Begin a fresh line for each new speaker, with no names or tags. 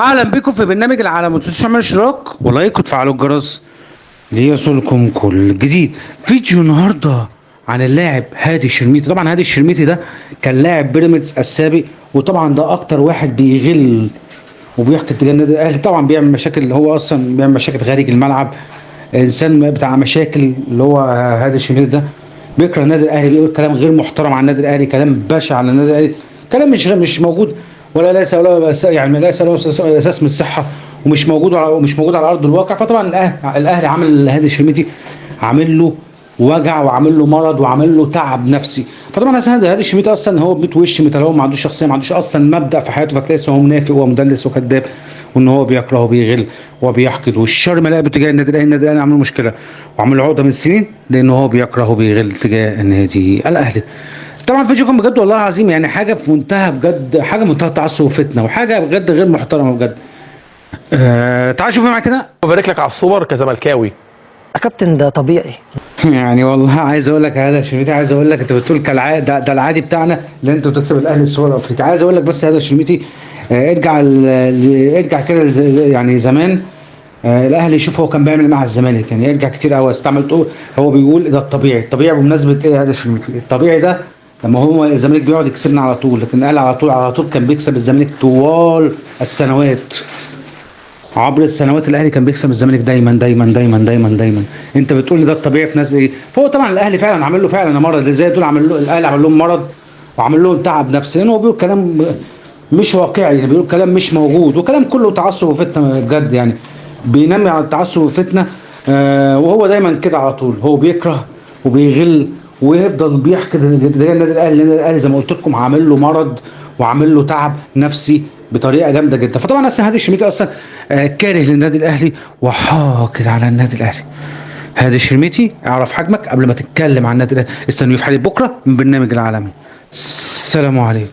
اهلا بكم في برنامج العالم، ما تنسوش تعملوا اشتراك ولايك وتفعلوا الجرس ليصلكم كل جديد. فيديو النهارده عن اللاعب هادي الشرميتي. طبعا هادي الشرميتي ده كان لاعب بيراميدز السابق، وطبعا ده اكتر واحد بيغل وبيحكي اتجاه النادي الاهلي. طبعا بيعمل مشاكل، هو اصلا بيعمل مشاكل خارج الملعب، انسان بتاع مشاكل. اللي هو هادي الشرميتي ده بيكره النادي الاهلي، بيقول كلام غير محترم عن النادي الاهلي، كلام بشع على النادي الاهلي، كلام مش موجود، ولا ليس ولا يعني ليس له اساس من الصحه، ومش موجود على ارض الواقع. فطبعا الاهلي عامل هادي الشرميتي، عامل له وجع وعامل له مرض وعامل له تعب نفسي. فطبعا اصلا هادي الشرميتي اصلا هو بيت وش مثل، هو ما عندوش شخصيه، ما عندوش اصلا مبدا في حياته، فتلاقي هو منافق ومدلس وكذاب، وان هو بيكره وبيغل وبيحقد، والشر ملاقي تجاه النادي الاهلي. النادي الاهلي عامل له مشكله وعامل له عقده من سنين، لان هو بيكره وبيغل تجاه النادي الاهلي. طبعا فيديو كان بجد والله العظيم يعني حاجه في منتهى بجد، حاجه منتهى التعصب وفتنه، وحاجه بجد غير محترمه بجد. تعال شوفي معايا كده.
ببارك لك على السوبر كزملكاوي.
يا كابتن ده طبيعي.
يعني والله عايز اقول لك هذا الشرميتي، عايز اقول لك انت بتقول كالعاده ده العادي بتاعنا اللي انتوا تكسب الاهلي السوبر الافريقي. عايز اقول لك بس هذا الشرميتي ارجع كده يعني زمان. الاهلي شوف هو كان بيعمل مع الزمالك، يعني يرجع كتير قوي استعمل تقول هو بيقول ده الطبيعي بمناسبه ايه هذا الشرميتي الطبيعي ده، لما هو الزمالك بيقعد يكسبنا على طول، لكن الاهلي على طول كان بيكسب الزمالك طوال السنوات. عبر السنوات الاهلي كان بيكسب الزمالك دايما دايما دايما دايما دايما. انت بتقول لي ده الطبيعي في ناس ايه؟ فهو طبعا الاهلي فعلا عامل له فعلا مرض، اللي زي دول عمل له الاهلي، عمل لهم مرض وعمل لهم تعب نفسي، لان هو بيقول كلام مش واقعي، يعني بيقول كلام مش موجود، وكلام كله تعصب وفتنه بجد، يعني بينمي على التعصب والفتنه. وهو دايما كده على طول، هو بيكره وبيغل ويفضل بيحكي ده النادي الاهلي. النادي الاهلي زي ما قلت لكم عامل له مرض وعامل له تعب نفسي بطريقه جامده جدا. فطبعا اصلا هادي الشرميتي اصلا كاره للنادي الاهلي وحاقد على النادي الاهلي. هادي الشرميتي اعرف حجمك قبل ما تتكلم عن النادي الاهلي. استنوا في حلقه بكره من برنامج العالمي. السلام عليكم.